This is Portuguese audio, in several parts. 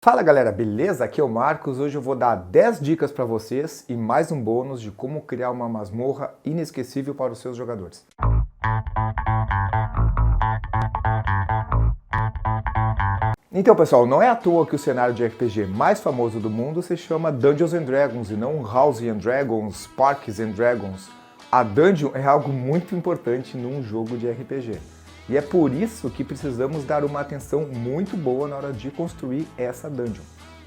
Fala galera, beleza? Aqui é o Marcos. Hoje eu vou dar 10 dicas para vocês e mais um bônus de como criar uma masmorra inesquecível para os seus jogadores. Então pessoal, não é à toa que o cenário de RPG mais famoso do mundo se chama Dungeons and Dragons e não House and Dragons, Parks and Dragons. A dungeon é algo muito importante num jogo de RPG. E é por isso que precisamos dar uma atenção muito boa na hora de construir essa dungeon.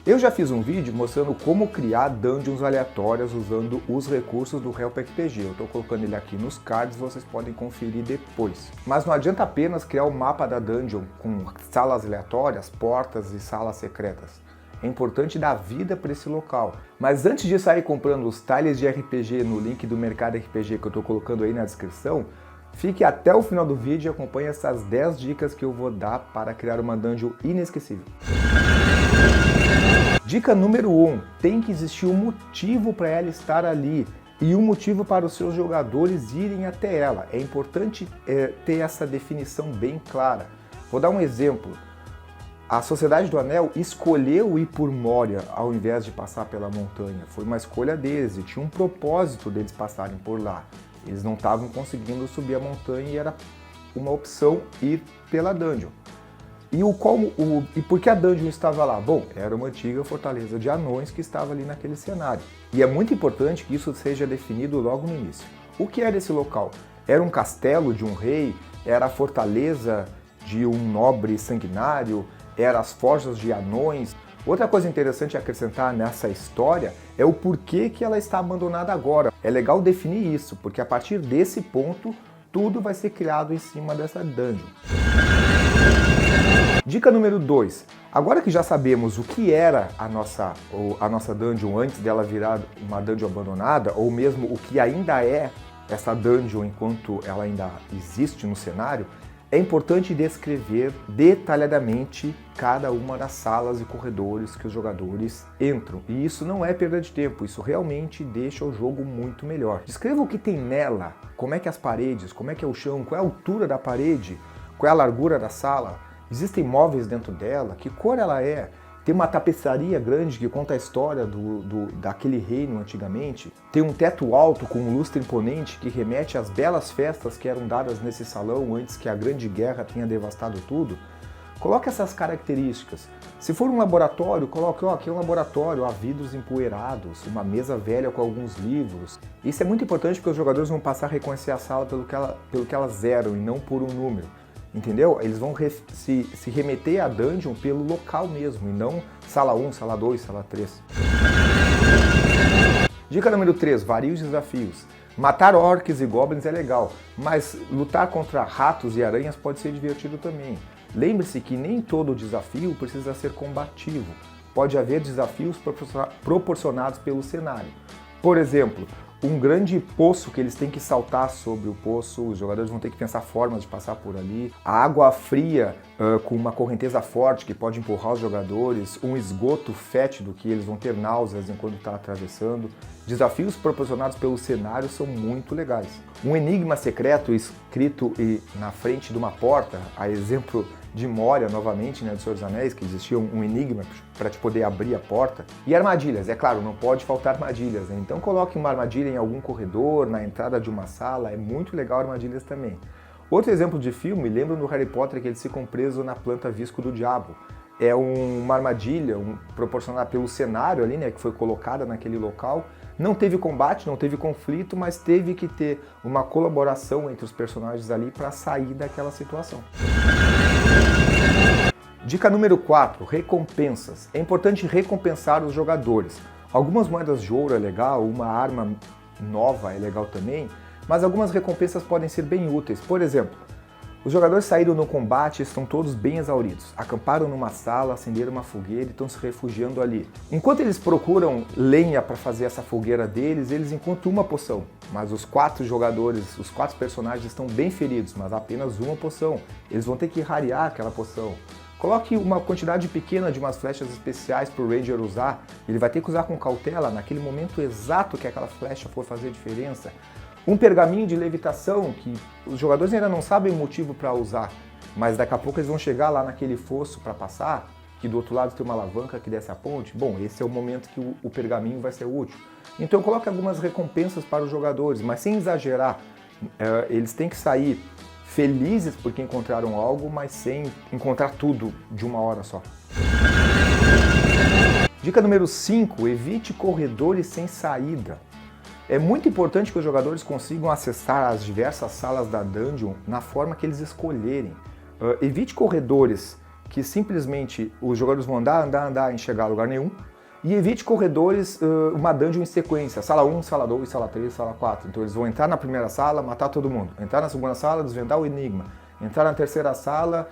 Eu já fiz um vídeo mostrando como criar dungeons aleatórias usando os recursos do Help RPG. Eu estou colocando ele aqui nos cards, vocês podem conferir depois. Mas não adianta apenas criar o mapa da dungeon com salas aleatórias, portas e salas secretas. É importante dar vida para esse local. Mas antes de sair comprando os tiles de RPG no link do Mercado RPG que eu estou colocando aí na descrição, fique até o final do vídeo e acompanhe essas 10 dicas que eu vou dar para criar uma dungeon inesquecível. Dica número 1. Tem que existir um motivo para ela estar ali e um motivo para os seus jogadores irem até ela. É importante ter essa definição bem clara. Vou dar um exemplo. A Sociedade do Anel escolheu ir por Moria ao invés de passar pela montanha. Foi uma escolha deles e tinha um propósito deles passarem por lá. Eles não estavam conseguindo subir a montanha e era uma opção ir pela dungeon. E por que a dungeon estava lá? Bom, era uma antiga fortaleza de anões que estava ali naquele cenário. E é muito importante que isso seja definido logo no início. O que era esse local? Era um castelo de um rei? Era a fortaleza de um nobre sanguinário? Era as forjas de anões? Outra coisa interessante a acrescentar nessa história é o porquê que ela está abandonada agora. É legal definir isso, porque a partir desse ponto, tudo vai ser criado em cima dessa dungeon. Dica número 2. Agora que já sabemos o que era a nossa dungeon antes dela virar uma dungeon abandonada, ou mesmo o que ainda é essa dungeon enquanto ela ainda existe no cenário, é importante descrever detalhadamente cada uma das salas e corredores que os jogadores entram. E isso não é perda de tempo, isso realmente deixa o jogo muito melhor. Descreva o que tem nela, como é que é as paredes, como é que é o chão, qual é a altura da parede, qual é a largura da sala, existem móveis dentro dela, que cor ela é. Tem uma tapeçaria grande que conta a história daquele reino antigamente. Tem um teto alto com um lustre imponente que remete às belas festas que eram dadas nesse salão antes que a Grande Guerra tenha devastado tudo. Coloque essas características. Se for um laboratório, coloque, aqui é um laboratório, há vidros empoeirados, uma mesa velha com alguns livros. Isso é muito importante porque os jogadores vão passar a reconhecer a sala pelo que elas eram e não por um número. Entendeu? Eles vão se remeter à dungeon pelo local mesmo, e não sala 1, sala 2, sala 3. Dica número 3, varie os desafios. Matar orcs e goblins é legal, mas lutar contra ratos e aranhas pode ser divertido também. Lembre-se que nem todo desafio precisa ser combativo. Pode haver desafios proporcionados pelo cenário. Por exemplo, um grande poço que eles têm que saltar sobre o poço, os jogadores vão ter que pensar formas de passar por ali. A água fria com uma correnteza forte que pode empurrar os jogadores, um esgoto fétido que eles vão ter náuseas enquanto está atravessando. Desafios proporcionados pelo cenário são muito legais. Um enigma secreto escrito na frente de uma porta, a exemplo de Moria, novamente, né, do Senhor dos Anéis, que existia um enigma para te poder abrir a porta. E armadilhas, é claro, não pode faltar armadilhas, né? Então coloque uma armadilha em algum corredor, na entrada de uma sala, é muito legal armadilhas também. Outro exemplo de filme, lembro no Harry Potter que eles ficam presos na planta visco do diabo. É uma armadilha proporcionada pelo cenário ali, né, que foi colocada naquele local. Não teve combate, não teve conflito, mas teve que ter uma colaboração entre os personagens ali para sair daquela situação. Dica número 4, recompensas. É importante recompensar os jogadores. Algumas moedas de ouro é legal, uma arma nova é legal também, mas algumas recompensas podem ser bem úteis. Por exemplo, os jogadores saíram no combate e estão todos bem exauridos. Acamparam numa sala, acenderam uma fogueira e estão se refugiando ali. Enquanto eles procuram lenha para fazer essa fogueira deles, eles encontram uma poção. Mas os 4 jogadores, os 4 personagens estão bem feridos, mas apenas uma poção. Eles vão ter que rarear aquela poção. Coloque uma quantidade pequena de umas flechas especiais para o Ranger usar. Ele vai ter que usar com cautela naquele momento exato que aquela flecha for fazer diferença. Um pergaminho de levitação que os jogadores ainda não sabem o motivo para usar, mas daqui a pouco eles vão chegar lá naquele fosso para passar que do outro lado tem uma alavanca que desce a ponte, bom, esse é o momento que o pergaminho vai ser útil. Então coloque algumas recompensas para os jogadores, mas sem exagerar. Eles têm que sair felizes porque encontraram algo, mas sem encontrar tudo de uma hora só. Dica número 5, evite corredores sem saída. É muito importante que os jogadores consigam acessar as diversas salas da dungeon na forma que eles escolherem. Evite corredores que simplesmente os jogadores vão andar e chegar a lugar nenhum. E evite corredores, uma dungeon em sequência, sala 1, sala 2, sala 3, sala 4. Então eles vão entrar na primeira sala, matar todo mundo. Entrar na segunda sala, desvendar o enigma. Entrar na terceira sala,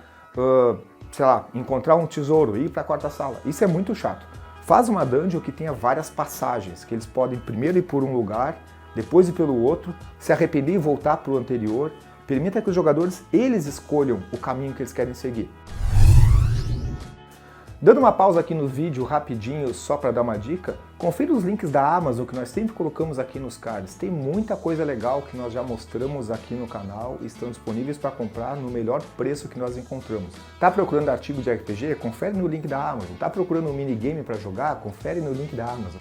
sei lá, encontrar um tesouro, ir para a quarta sala. Isso é muito chato. Faz uma dungeon que tenha várias passagens, que eles podem primeiro ir por um lugar, depois ir pelo outro, se arrepender e voltar para o anterior. Permita que os jogadores, eles escolham o caminho que eles querem seguir. Dando uma pausa aqui no vídeo rapidinho, só para dar uma dica, confira os links da Amazon que nós sempre colocamos aqui nos cards. Tem muita coisa legal que nós já mostramos aqui no canal e estão disponíveis para comprar no melhor preço que nós encontramos. Tá procurando artigo de RPG? Confere no link da Amazon. Tá procurando um minigame para jogar? Confere no link da Amazon.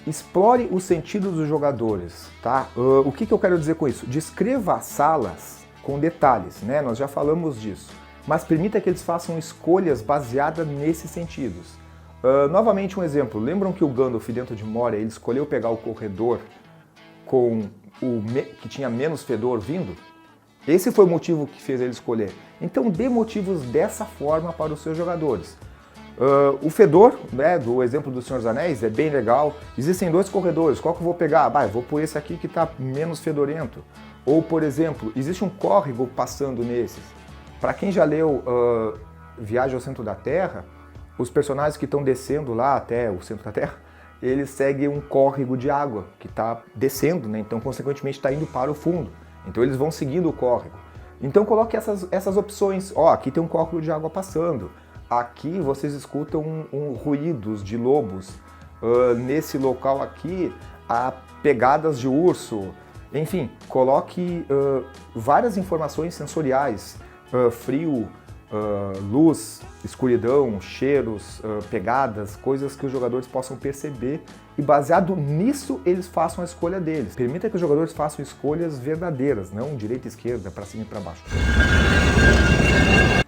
Explore o sentido dos jogadores, tá? O que eu quero dizer com isso? Descreva as salas com detalhes, né? Nós já falamos disso. Mas permita que eles façam escolhas baseadas nesses sentidos. Novamente um exemplo, lembram que o Gandalf dentro de Moria, ele escolheu pegar o corredor com que tinha menos fedor vindo? Esse foi o motivo que fez ele escolher. Então dê motivos dessa forma para os seus jogadores. O fedor, né, do exemplo do Senhor dos Anéis, é bem legal. Existem 2 corredores, qual que eu vou pegar? Eu vou por esse aqui que está menos fedorento. Ou, por exemplo, existe um córrego passando nesses. Para quem já leu Viagem ao Centro da Terra, os personagens que estão descendo lá até o centro da Terra, eles seguem um córrego de água que está descendo, né? Então consequentemente está indo para o fundo. Então eles vão seguindo o córrego. Então coloque essas opções. Aqui tem um córrego de água passando. Aqui vocês escutam ruídos de lobos. Nesse local aqui há pegadas de urso. Enfim, coloque várias informações sensoriais. Frio, luz, escuridão, cheiros, pegadas, coisas que os jogadores possam perceber e baseado nisso eles façam a escolha deles. Permita que os jogadores façam escolhas verdadeiras, não direita e esquerda, para cima e para baixo.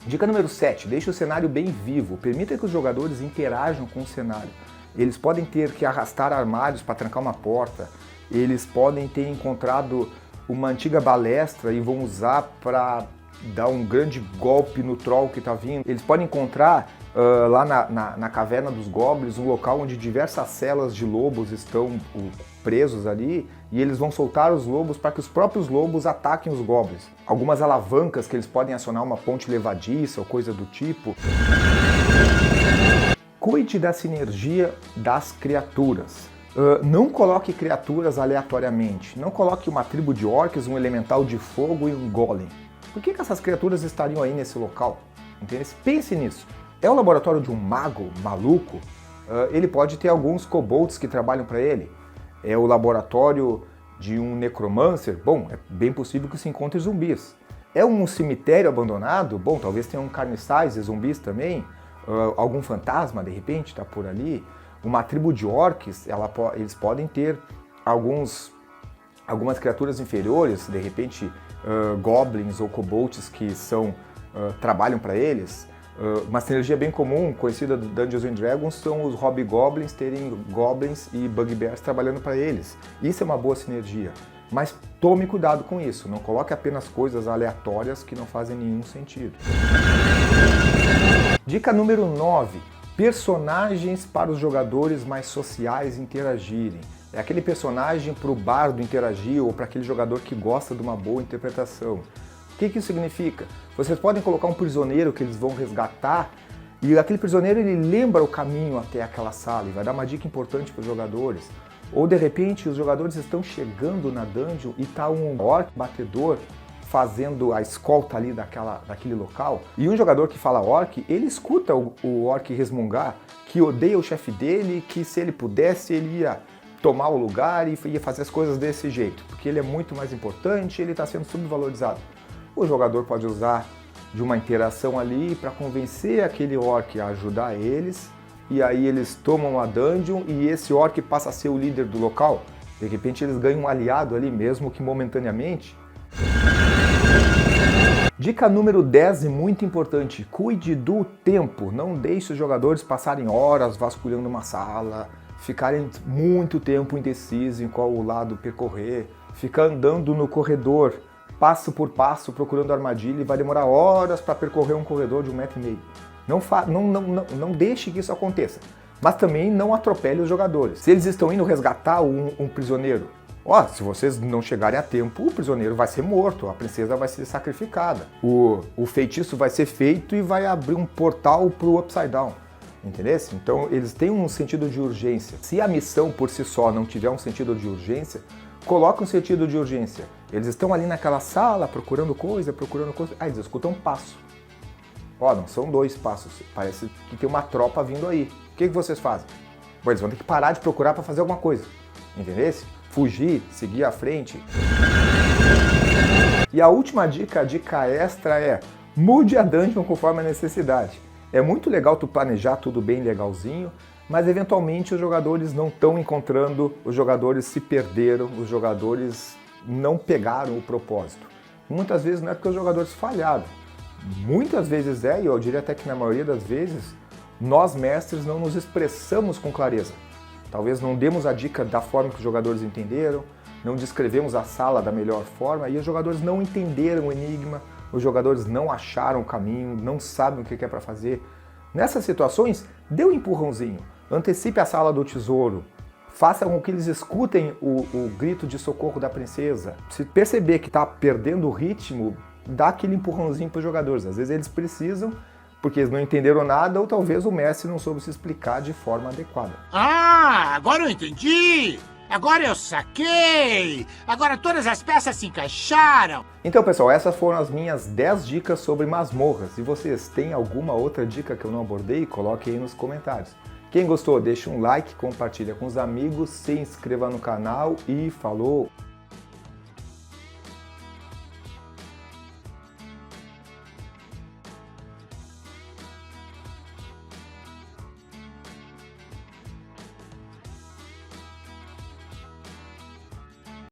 Dica número 7, deixe o cenário bem vivo. Permita que os jogadores interajam com o cenário. Eles podem ter que arrastar armários para trancar uma porta, eles podem ter encontrado uma antiga balestra e vão usar para dar um grande golpe no troll que está vindo. Eles podem encontrar lá na caverna dos goblins um local onde diversas celas de lobos estão presos ali e eles vão soltar os lobos para que os próprios lobos ataquem os goblins. Algumas alavancas que eles podem acionar uma ponte levadiça ou coisa do tipo. Cuide da sinergia das criaturas. Não coloque criaturas aleatoriamente. Não coloque uma tribo de orcs, um elemental de fogo e um golem. Por que essas criaturas estariam aí nesse local? Entende? Pense nisso. É o laboratório de um mago maluco? Ele pode ter alguns kobolds que trabalham para ele. É o laboratório de um necromancer? Bom, é bem possível que se encontre zumbis. É um cemitério abandonado? Bom, talvez tenha um carniçais e zumbis também. Algum fantasma, de repente, está por ali. Uma tribo de orcs, eles podem ter algumas criaturas inferiores, de repente goblins ou kobolds que trabalham para eles. Uma sinergia bem comum, conhecida do Dungeons & Dragons, são os hobgoblins terem goblins e bugbears trabalhando para eles. Isso é uma boa sinergia, mas tome cuidado com isso, não coloque apenas coisas aleatórias que não fazem nenhum sentido. Dica número 9. Personagens para os jogadores mais sociais interagirem. É aquele personagem para o bardo interagir ou para aquele jogador que gosta de uma boa interpretação. O que isso significa? Vocês podem colocar um prisioneiro que eles vão resgatar e aquele prisioneiro ele lembra o caminho até aquela sala e vai dar uma dica importante para os jogadores. Ou de repente os jogadores estão chegando na dungeon e está um orc batedor fazendo a escolta ali daquele local. E um jogador que fala orc, ele escuta o orc resmungar que odeia o chefe dele, que se ele pudesse ele ia tomar o lugar e ia fazer as coisas desse jeito, porque ele é muito mais importante e ele está sendo subvalorizado. O jogador pode usar de uma interação ali para convencer aquele orc a ajudar eles, e aí eles tomam a dungeon e esse orc passa a ser o líder do local. De repente eles ganham um aliado ali, mesmo que momentaneamente. Dica número 10 e muito importante, cuide do tempo. Não deixe os jogadores passarem horas vasculhando uma sala, ficarem muito tempo indecisos em qual lado percorrer, ficar andando no corredor, passo por passo, procurando armadilha, e vai demorar horas para percorrer um corredor de 1,5 m. Não deixe que isso aconteça. Mas também não atropele os jogadores. Se eles estão indo resgatar um prisioneiro, se vocês não chegarem a tempo, o prisioneiro vai ser morto, a princesa vai ser sacrificada. O feitiço vai ser feito e vai abrir um portal para o Upside Down. Entendeu? Então eles têm um sentido de urgência. Se a missão por si só não tiver um sentido de urgência, coloque um sentido de urgência. Eles estão ali naquela sala procurando coisa, eles escutam um passo. Não são 2 passos, parece que tem uma tropa vindo aí. O que vocês fazem? Eles vão ter que parar de procurar para fazer alguma coisa. Entendeu? Fugir, seguir à frente. E a última dica, a dica extra é: mude a dungeon conforme a necessidade. É muito legal tu planejar tudo bem legalzinho, mas eventualmente os jogadores não estão encontrando, os jogadores se perderam, os jogadores não pegaram o propósito. Muitas vezes não é porque os jogadores falharam. Muitas vezes e eu diria até que na maioria das vezes, nós mestres não nos expressamos com clareza. Talvez não demos a dica da forma que os jogadores entenderam, não descrevemos a sala da melhor forma e os jogadores não entenderam o enigma, os jogadores não acharam o caminho, não sabem o que é para fazer. Nessas situações, dê um empurrãozinho, antecipe a sala do tesouro, faça com que eles escutem o grito de socorro da princesa. Se perceber que está perdendo o ritmo, dá aquele empurrãozinho para os jogadores. Às vezes eles precisam, porque eles não entenderam nada, ou talvez o mestre não soube se explicar de forma adequada. Agora eu entendi! Agora eu saquei! Agora todas as peças se encaixaram! Então, pessoal, essas foram as minhas 10 dicas sobre masmorras. Se vocês têm alguma outra dica que eu não abordei, coloque aí nos comentários. Quem gostou, deixa um like, compartilha com os amigos, se inscreva no canal e falou!